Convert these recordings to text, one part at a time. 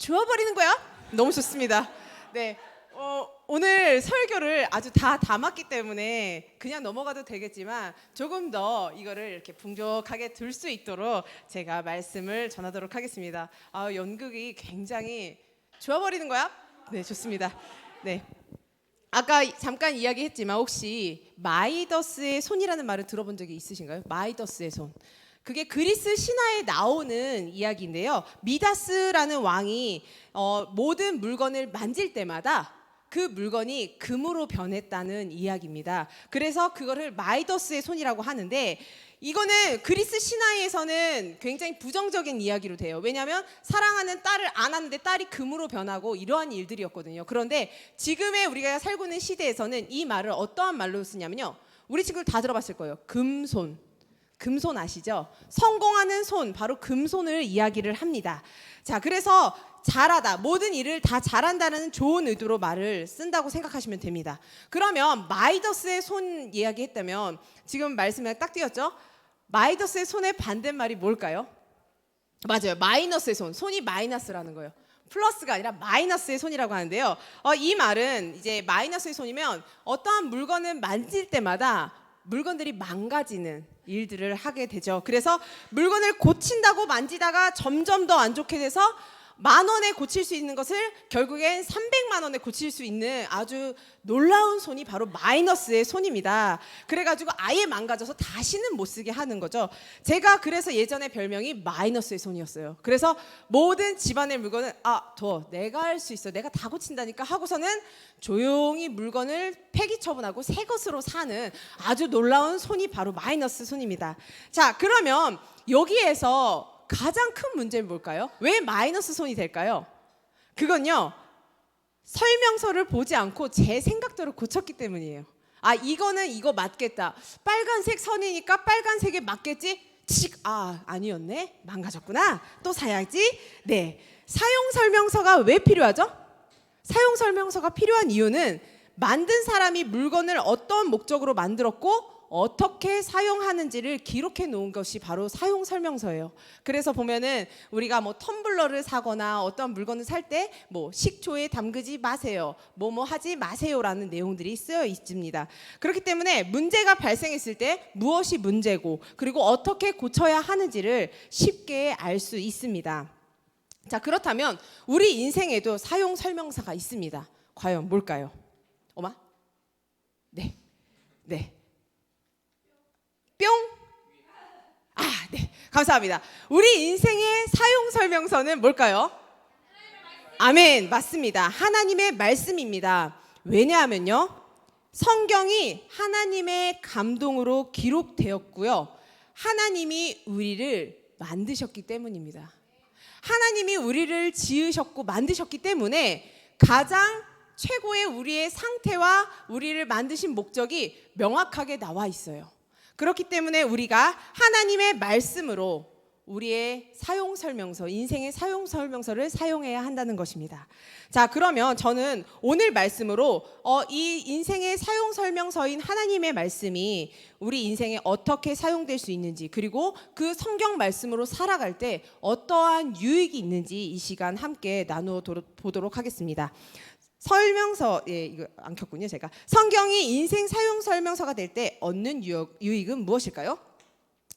주워버리는 거야? 너무 좋습니다. 네, 오늘 설교를 아주 다 담았기 때문에 그냥 넘어가도 되겠지만 조금 더 이거를 이렇게 풍족하게 들 수 있도록 제가 말씀을 전하도록 하겠습니다. 연극이 굉장히 주워버리는 거야? 네, 좋습니다. 네. 아까 잠깐 이야기했지만 혹시 마이더스의 손이라는 말을 들어본 적이 있으신가요? 마이더스의 손. 그게 그리스 신화에 나오는 이야기인데요. 미다스라는 왕이 모든 물건을 만질 때마다 그 물건이 금으로 변했다는 이야기입니다. 그래서 그거를 마이더스의 손이라고 하는데, 이거는 그리스 신화에서는 굉장히 부정적인 이야기로 돼요. 왜냐하면 사랑하는 딸을 안았는데 딸이 금으로 변하고 이러한 일들이었거든요. 그런데 지금의 우리가 살고 있는 시대에서는 이 말을 어떠한 말로 쓰냐면요, 우리 친구들 다 들어봤을 거예요. 금손. 금손 아시죠? 성공하는 손, 바로 금손을 이야기를 합니다. 자, 그래서 잘하다, 모든 일을 다 잘한다는 좋은 의도로 말을 쓴다고 생각하시면 됩니다. 그러면 마이더스의 손 이야기했다면 지금 말씀에 딱 띄었죠? 마이더스의 손의 반대말이 뭘까요? 맞아요, 마이너스의 손. 손이 마이너스라는 거예요. 플러스가 아니라 마이너스의 손이라고 하는데요. 이 말은 이제 마이너스의 손이면 어떠한 물건을 만질 때마다 물건들이 망가지는 일들을 하게 되죠. 그래서 물건을 고친다고 만지다가 점점 더 안 좋게 돼서 10,000원에 고칠 수 있는 것을 결국엔 300만 원에 고칠 수 있는 아주 놀라운 손이 바로 마이너스의 손입니다. 그래가지고 아예 망가져서 다시는 못 쓰게 하는 거죠. 제가 그래서 예전에 별명이 마이너스의 손이었어요. 그래서 모든 집안의 물건은 내가 할 수 있어, 내가 다 고친다니까 하고서는 조용히 물건을 폐기 처분하고 새 것으로 사는 아주 놀라운 손이 바로 마이너스 손입니다. 자, 그러면 여기에서 가장 큰 문제는 뭘까요? 왜 마이너스 손이 될까요? 그건요, 설명서를 보지 않고 제 생각대로 고쳤기 때문이에요. 이거는 이거 맞겠다, 빨간색 선이니까 빨간색에 맞겠지? 아니었네, 망가졌구나, 또 사야지. 네, 사용 설명서가 왜 필요하죠? 사용 설명서가 필요한 이유는 만든 사람이 물건을 어떤 목적으로 만들었고 어떻게 사용하는지를 기록해 놓은 것이 바로 사용 설명서예요. 그래서 보면은 우리가 텀블러를 사거나 어떤 물건을 살 때 식초에 담그지 마세요, 뭐뭐 하지 마세요라는 내용들이 쓰여 있습니다. 그렇기 때문에 문제가 발생했을 때 무엇이 문제고 그리고 어떻게 고쳐야 하는지를 쉽게 알 수 있습니다. 자, 그렇다면 우리 인생에도 사용 설명서가 있습니다. 과연 뭘까요? 네. 뿅! 네, 감사합니다. 우리 인생의 사용 설명서는 뭘까요? 아멘, 맞습니다. 하나님의 말씀입니다. 왜냐하면요, 성경이 하나님의 감동으로 기록되었고요, 하나님이 우리를 만드셨기 때문입니다. 하나님이 우리를 지으셨고 만드셨기 때문에 가장 최고의 우리의 상태와 우리를 만드신 목적이 명확하게 나와 있어요. 그렇기 때문에 우리가 하나님의 말씀으로 우리의 사용 설명서, 인생의 사용 설명서를 사용해야 한다는 것입니다. 자, 그러면 저는 오늘 말씀으로 이 인생의 사용 설명서인 하나님의 말씀이 우리 인생에 어떻게 사용될 수 있는지, 그리고 그 성경 말씀으로 살아갈 때 어떠한 유익이 있는지 이 시간 함께 나누어 보도록 하겠습니다. 설명서, 이거 안 켰군요, 제가. 성경이 인생 사용 설명서가 될 때 얻는 유익은 무엇일까요?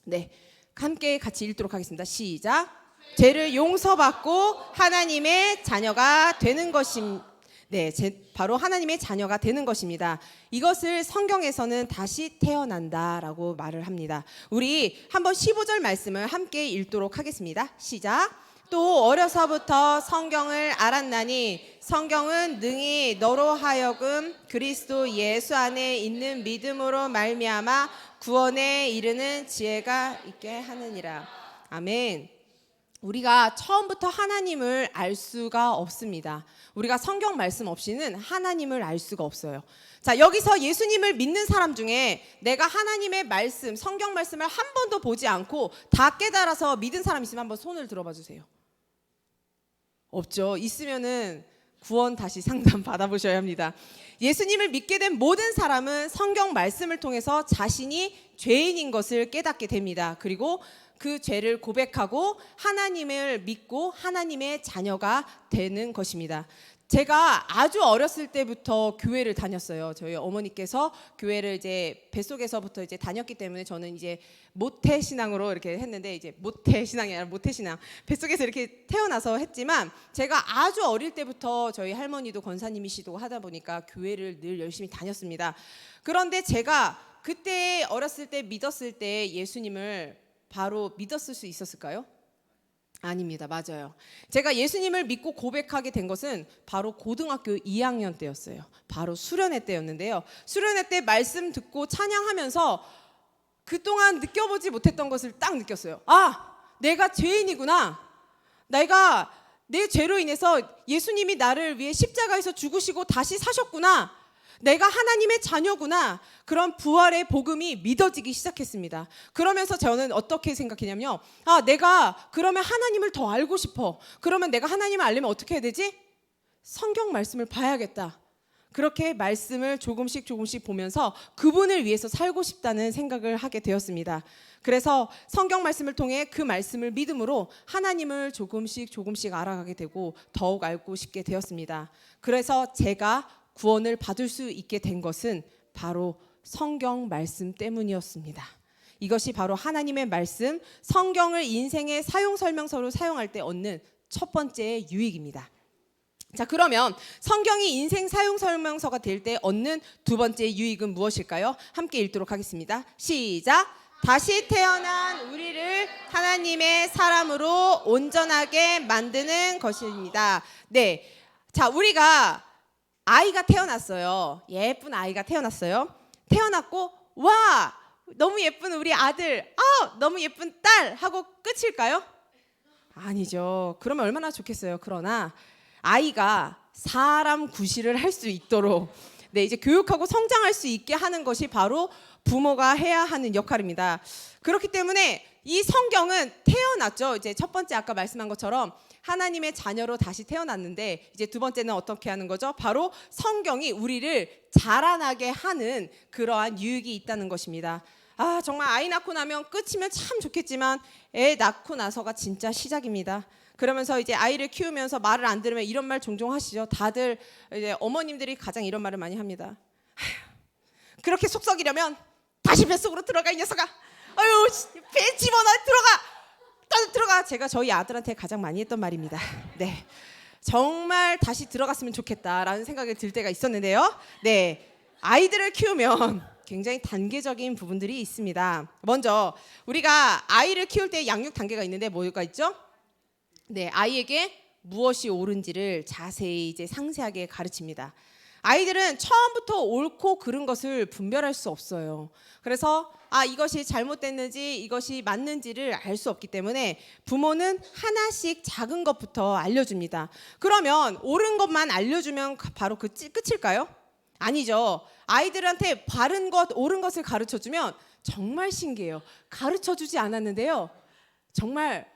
네, 함께 같이 읽도록 하겠습니다. 시작. 죄를 용서받고 하나님의 자녀가 되는 것입니다. 네, 바로 하나님의 자녀가 되는 것입니다. 이것을 성경에서는 다시 태어난다라고 말을 합니다. 우리 한번 15절 말씀을 함께 읽도록 하겠습니다. 시작. 또 어려서부터 성경을 알았나니 성경은 능히 너로 하여금 그리스도 예수 안에 있는 믿음으로 말미암아 구원에 이르는 지혜가 있게 하느니라. 아멘. 우리가 처음부터 하나님을 알 수가 없습니다. 우리가 성경 말씀 없이는 하나님을 알 수가 없어요. 자, 여기서 예수님을 믿는 사람 중에 내가 하나님의 말씀, 성경 말씀을 한 번도 보지 않고 다 깨달아서 믿은 사람 있으면 한번 손을 들어봐 주세요. 없죠? 있으면은 구원 다시 상담 받아보셔야 합니다. 예수님을 믿게 된 모든 사람은 성경 말씀을 통해서 자신이 죄인인 것을 깨닫게 됩니다. 그리고 그 죄를 고백하고 하나님을 믿고 하나님의 자녀가 되는 것입니다. 제가 아주 어렸을 때부터 교회를 다녔어요. 저희 어머니께서 교회를 이제 뱃속에서부터 이제 다녔기 때문에 저는 이제 모태 신앙으로 이렇게 했는데, 이제 모태 신앙이 아니라 모태 신앙, 뱃속에서 이렇게 태어나서 했지만 제가 아주 어릴 때부터 저희 할머니도 권사님이시고 하다 보니까 교회를 늘 열심히 다녔습니다. 그런데 제가 그때 어렸을 때 믿었을 때 예수님을 바로 믿었을 수 있었을까요? 아닙니다. 맞아요. 제가 예수님을 믿고 고백하게 된 것은 바로 고등학교 2학년 때였어요. 바로 수련회 때였는데요. 수련회 때 말씀 듣고 찬양하면서 그동안 느껴보지 못했던 것을 딱 느꼈어요. 아, 내가 죄인이구나. 내가 내 죄로 인해서 예수님이 나를 위해 십자가에서 죽으시고 다시 사셨구나. 내가 하나님의 자녀구나. 그런 부활의 복음이 믿어지기 시작했습니다. 그러면서 저는 어떻게 생각했냐면요. 아, 내가 그러면 하나님을 더 알고 싶어. 그러면 내가 하나님을 알려면 어떻게 해야 되지? 성경 말씀을 봐야겠다. 그렇게 말씀을 조금씩 보면서 그분을 위해서 살고 싶다는 생각을 하게 되었습니다. 그래서 성경 말씀을 통해 그 말씀을 믿음으로 하나님을 조금씩 알아가게 되고 더욱 알고 싶게 되었습니다. 그래서 제가 구원을 받을 수 있게 된 것은 바로 성경 말씀 때문이었습니다. 이것이 바로 하나님의 말씀, 성경을 인생의 사용 설명서로 사용할 때 얻는 첫 번째 유익입니다. 자, 그러면 성경이 인생 사용 설명서가 될 때 얻는 두 번째 유익은 무엇일까요? 함께 읽도록 하겠습니다. 시작. 다시 태어난 우리를 하나님의 사람으로 온전하게 만드는 것입니다. 네, 자, 우리가 아이가 태어났어요. 예쁜 아이가 태어났어요. 태어났고 와, 너무 예쁜 우리 아들, 너무 예쁜 딸 하고 끝일까요? 아니죠. 그러면 얼마나 좋겠어요. 그러나 아이가 사람 구실을 할 수 있도록 이제 교육하고 성장할 수 있게 하는 것이 바로 부모가 해야 하는 역할입니다. 그렇기 때문에 이 성경은 태어났죠. 이제 첫 번째 아까 말씀한 것처럼 하나님의 자녀로 다시 태어났는데, 이제 두 번째는 어떻게 하는 거죠? 바로 성경이 우리를 자라나게 하는 그러한 유익이 있다는 것입니다. 아, 정말 아이 낳고 나면 끝이면 참 좋겠지만 애 낳고 나서가 진짜 시작입니다. 그러면서 이제 아이를 키우면서 말을 안 들으면 이런 말 종종 하시죠. 다들 이제 어머님들이 가장 이런 말을 많이 합니다. 그렇게 속 썩이려면 다시 뱃속으로 들어가, 이 녀석아. 아유, 배 집어넣어, 들어가. 제가 저희 아들한테 가장 많이 했던 말입니다. 네, 정말 다시 들어갔으면 좋겠다라는 생각이 들 때가 있었는데요. 네, 아이들을 키우면 굉장히 단계적인 부분들이 있습니다. 먼저 우리가 아이를 키울 때 양육 단계가 있는데 뭐가 있죠? 네, 아이에게 무엇이 옳은지를 자세히 이제 상세하게 가르칩니다. 아이들은 처음부터 옳고 그른 것을 분별할 수 없어요. 그래서 이것이 잘못됐는지 이것이 맞는지를 알 수 없기 때문에 부모는 하나씩 작은 것부터 알려줍니다. 그러면 옳은 것만 알려주면 바로 끝일까요? 아니죠. 아이들한테 바른 것, 옳은 것을 가르쳐주면 정말 신기해요. 가르쳐주지 않았는데요, 정말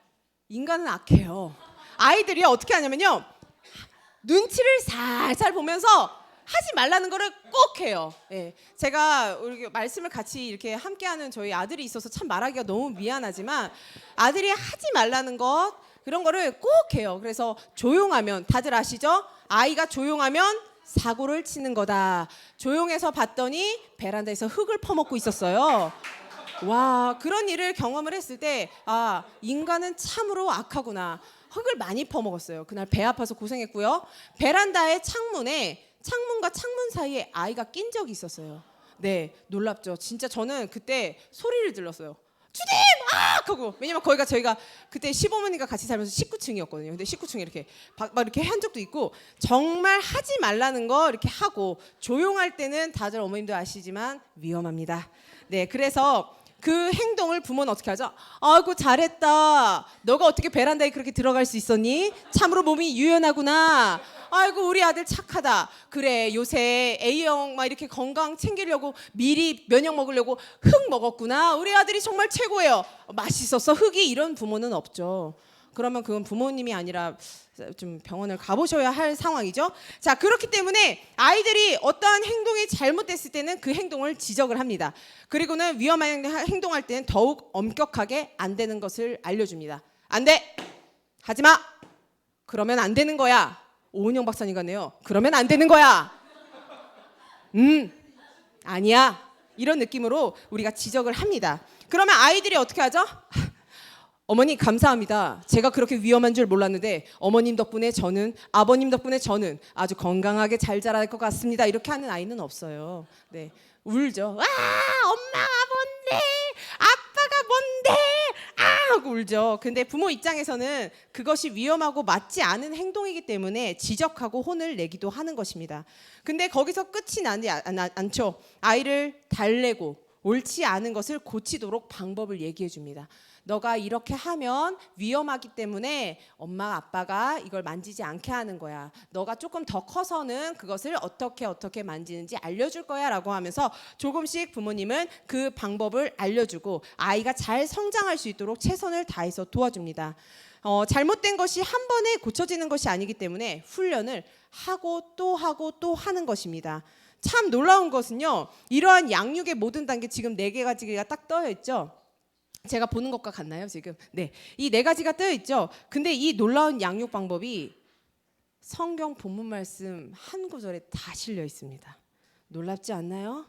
인간은 악해요. 아이들이 어떻게 하냐면요, 눈치를 살살 보면서 하지 말라는 거를 꼭 해요. 예, 제가 이렇게 말씀을 같이 이렇게 함께하는 저희 아들이 있어서 참 말하기가 너무 미안하지만 아들이 하지 말라는 것, 그런 거를 꼭 해요. 그래서 조용하면, 다들 아시죠? 아이가 조용하면 사고를 치는 거다. 조용해서 봤더니 베란다에서 흙을 퍼먹고 있었어요. 와, 그런 일을 경험을 했을 때 인간은 참으로 악하구나. 흙을 많이 퍼먹었어요. 그날 배 아파서 고생했고요. 베란다의 창문과 창문 사이에 아이가 낀 적이 있었어요. 네, 놀랍죠. 진짜 저는 그때 소리를 질렀어요. 주님! 하고. 왜냐면 거기가 저희가 그때 시부모님과 같이 살면서 19층이었거든요. 근데 19층에 이렇게 막 이렇게 한 적도 있고, 정말 하지 말라는 거 이렇게 하고, 조용할 때는 다들 어머님도 아시지만 위험합니다. 네, 그래서 그 행동을 부모는 어떻게 하죠? 아이고, 잘했다. 너가 어떻게 베란다에 그렇게 들어갈 수 있었니? 참으로 몸이 유연하구나. 아이고, 우리 아들 착하다. 그래, 요새 A형 막 이렇게 건강 챙기려고 미리 면역 먹으려고 흙 먹었구나. 우리 아들이 정말 최고예요. 맛있었어 흙이. 이런 부모는 없죠. 그러면 그건 부모님이 아니라 좀 병원을 가보셔야 할 상황이죠. 자, 그렇기 때문에 아이들이 어떠한 행동이 잘못됐을 때는 그 행동을 지적을 합니다. 그리고는 위험한 행동할 때는 더욱 엄격하게 안 되는 것을 알려줍니다. 안 돼! 하지 마! 그러면 안 되는 거야. 오은영 박사님 같네요. 그러면 안 되는 거야. 아니야. 이런 느낌으로 우리가 지적을 합니다. 그러면 아이들이 어떻게 하죠? 어머니 감사합니다. 제가 그렇게 위험한 줄 몰랐는데 어머님 덕분에 저는, 아버님 덕분에 저는 아주 건강하게 잘 자랄 것 같습니다. 이렇게 하는 아이는 없어요. 네, 울죠. 엄마가 뭔데? 아빠가 뭔데? 하고 울죠. 근데 부모 입장에서는 그것이 위험하고 맞지 않은 행동이기 때문에 지적하고 혼을 내기도 하는 것입니다. 근데 거기서 끝이 나지 않죠. 아이를 달래고 옳지 않은 것을 고치도록 방법을 얘기해 줍니다. 너가 이렇게 하면 위험하기 때문에 엄마 아빠가 이걸 만지지 않게 하는 거야. 너가 조금 더 커서는 그것을 어떻게 만지는지 알려줄 거야 라고 하면서 조금씩 부모님은 그 방법을 알려주고 아이가 잘 성장할 수 있도록 최선을 다해서 도와줍니다. 잘못된 것이 한 번에 고쳐지는 것이 아니기 때문에 훈련을 하고 또 하는 것입니다. 참 놀라운 것은요, 이러한 양육의 모든 단계, 지금 4가지가 딱 떠 있죠. 제가 보는 것과 같나요 지금? 네, 이 4가지가 떠 있죠. 근데 이 놀라운 양육 방법이 성경 본문 말씀 한 구절에 다 실려 있습니다. 놀랍지 않나요?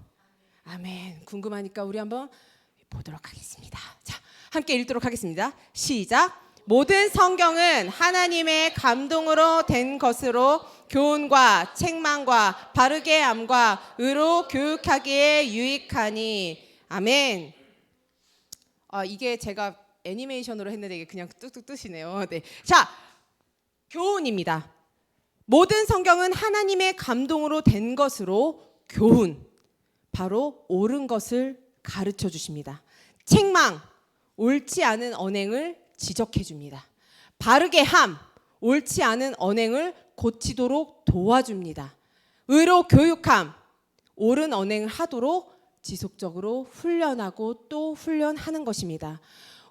아멘. 궁금하니까 우리 한번 보도록 하겠습니다. 자, 함께 읽도록 하겠습니다. 시작. 모든 성경은 하나님의 감동으로 된 것으로 교훈과 책망과 바르게 함과 의로 교육하기에 유익하니. 아멘. 이게 제가 애니메이션으로 했는데 이게 그냥 뚝뚝 뜨시네요. 네. 자, 교훈입니다. 모든 성경은 하나님의 감동으로 된 것으로 교훈, 바로 옳은 것을 가르쳐 주십니다. 책망, 옳지 않은 언행을 지적해 줍니다. 바르게 함, 옳지 않은 언행을 고치도록 도와줍니다. 의로 교육함, 옳은 언행을 하도록 지속적으로 훈련하고 또 훈련하는 것입니다.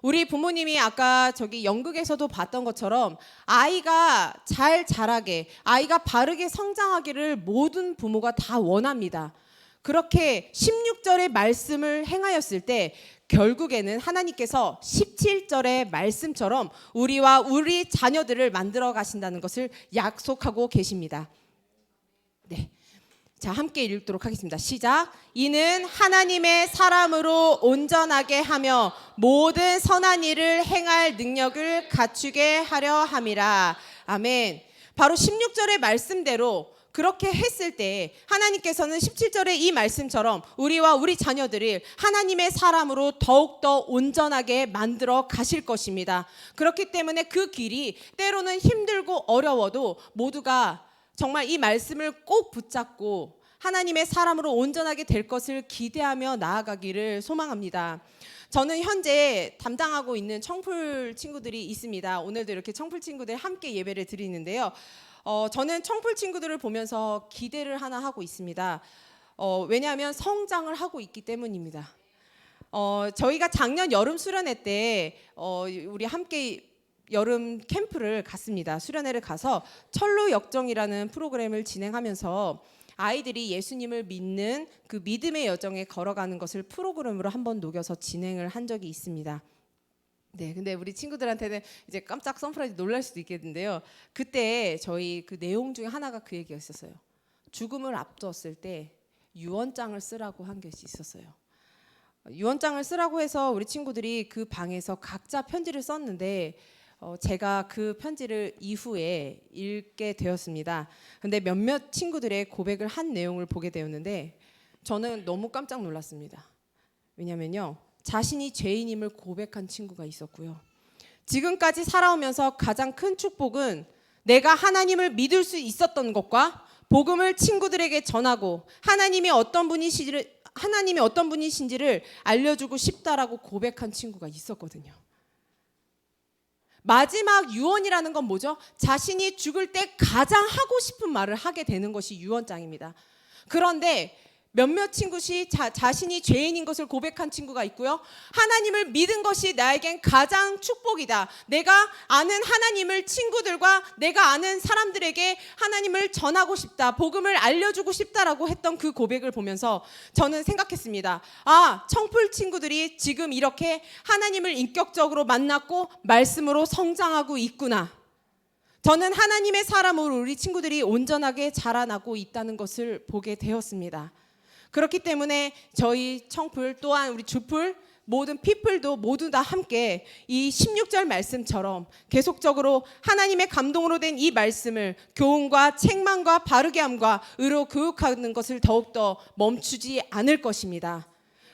우리 부모님이 아까 저기 연극에서도 봤던 것처럼 아이가 잘 자라게, 아이가 바르게 성장하기를 모든 부모가 다 원합니다. 그렇게 16절의 말씀을 행하였을 때 결국에는 하나님께서 17절의 말씀처럼 우리와 우리 자녀들을 만들어 가신다는 것을 약속하고 계십니다. 네. 자, 함께 읽도록 하겠습니다. 시작. 이는 하나님의 사람으로 온전하게 하며 모든 선한 일을 행할 능력을 갖추게 하려 함이라. 아멘. 바로 16절의 말씀대로 그렇게 했을 때 하나님께서는 17절의 이 말씀처럼 우리와 우리 자녀들을 하나님의 사람으로 더욱더 온전하게 만들어 가실 것입니다. 그렇기 때문에 그 길이 때로는 힘들고 어려워도 모두가 정말 이 말씀을 꼭 붙잡고 하나님의 사람으로 온전하게 될 것을 기대하며 나아가기를 소망합니다. 저는 현재 담당하고 있는 청풀 친구들이 있습니다. 오늘도 이렇게 청풀 친구들 함께 예배를 드리는데요. 저는 청풀 친구들을 보면서 기대를 하나 하고 있습니다. 왜냐하면 성장을 하고 있기 때문입니다. 저희가 작년 여름 수련회 때 우리 함께 여름 캠프를 갔습니다. 수련회를 가서 철로 역정이라는 프로그램을 진행하면서 아이들이 예수님을 믿는 그 믿음의 여정에 걸어가는 것을 프로그램으로 한번 녹여서 진행을 한 적이 있습니다. 네, 근데 우리 친구들한테는 이제 깜짝 서프라이즈 놀랄 수도 있겠는데요. 그때 저희 그 내용 중에 하나가 그 얘기였었어요. 죽음을 앞두었을 때 유언장을 쓰라고 한 것이 있었어요. 유언장을 쓰라고 해서 우리 친구들이 그 방에서 각자 편지를 썼는데 제가 그 편지를 이후에 읽게 되었습니다. 근데 몇몇 친구들의 고백을 한 내용을 보게 되었는데 저는 너무 깜짝 놀랐습니다. 왜냐면요, 자신이 죄인임을 고백한 친구가 있었고요. 지금까지 살아오면서 가장 큰 축복은 내가 하나님을 믿을 수 있었던 것과 복음을 친구들에게 전하고 하나님이 어떤 분이신지를 알려주고 싶다라고 고백한 친구가 있었거든요. 마지막 유언이라는 건 뭐죠? 자신이 죽을 때 가장 하고 싶은 말을 하게 되는 것이 유언장입니다. 그런데 몇몇 친구시 자신이 죄인인 것을 고백한 친구가 있고요. 하나님을 믿은 것이 나에겐 가장 축복이다. 내가 아는 하나님을 친구들과 내가 아는 사람들에게 하나님을 전하고 싶다. 복음을 알려주고 싶다라고 했던 그 고백을 보면서 저는 생각했습니다. 아, 청풀 친구들이 지금 이렇게 하나님을 인격적으로 만났고 말씀으로 성장하고 있구나. 저는 하나님의 사람으로 우리 친구들이 온전하게 자라나고 있다는 것을 보게 되었습니다. 그렇기 때문에 저희 청풀 또한 우리 주풀 모든 피플도 모두 다 함께 이 16절 말씀처럼 계속적으로 하나님의 감동으로 된 이 말씀을 교훈과 책망과 바르게 함과 의로 교육하는 것을 더욱더 멈추지 않을 것입니다.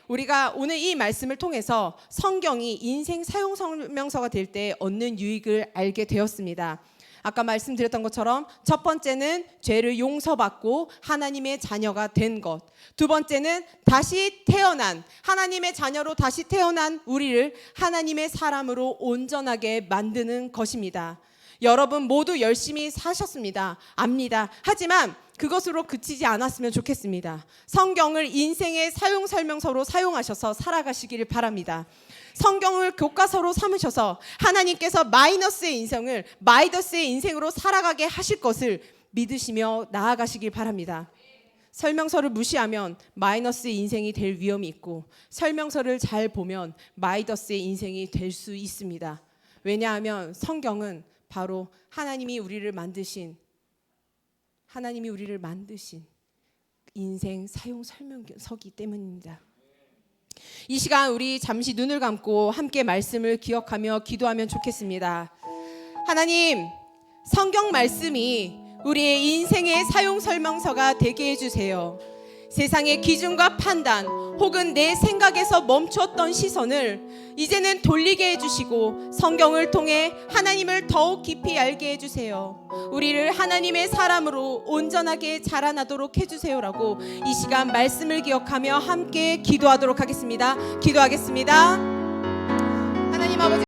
우리가 오늘 이 말씀을 통해서 성경이 인생 사용 설명서가 될 때 얻는 유익을 알게 되었습니다. 아까 말씀드렸던 것처럼 첫 번째는 죄를 용서받고 하나님의 자녀가 된 것. 두 번째는 다시 태어난 하나님의 자녀로 다시 태어난 우리를 하나님의 사람으로 온전하게 만드는 것입니다. 여러분 모두 열심히 사셨습니다. 압니다. 하지만 그것으로 그치지 않았으면 좋겠습니다. 성경을 인생의 사용 설명서로 사용하셔서 살아가시기를 바랍니다. 성경을 교과서로 삼으셔서 하나님께서 마이너스의 인생을 마이더스의 인생으로 살아가게 하실 것을 믿으시며 나아가시길 바랍니다. 설명서를 무시하면 마이너스의 인생이 될 위험이 있고 설명서를 잘 보면 마이더스의 인생이 될 수 있습니다. 왜냐하면 성경은 바로 하나님이 우리를 만드신 인생 사용 설명서기 때문입니다. 이 시간 우리 잠시 눈을 감고 함께 말씀을 기억하며 기도하면 좋겠습니다. 하나님, 성경 말씀이 우리의 인생의 사용 설명서가 되게 해주세요. 세상의 기준과 판단 혹은 내 생각에서 멈췄던 시선을 이제는 돌리게 해주시고 성경을 통해 하나님을 더욱 깊이 알게 해주세요. 우리를 하나님의 사람으로 온전하게 자라나도록 해주세요라고 이 시간 말씀을 기억하며 함께 기도하도록 하겠습니다. 기도하겠습니다. 하나님 아버지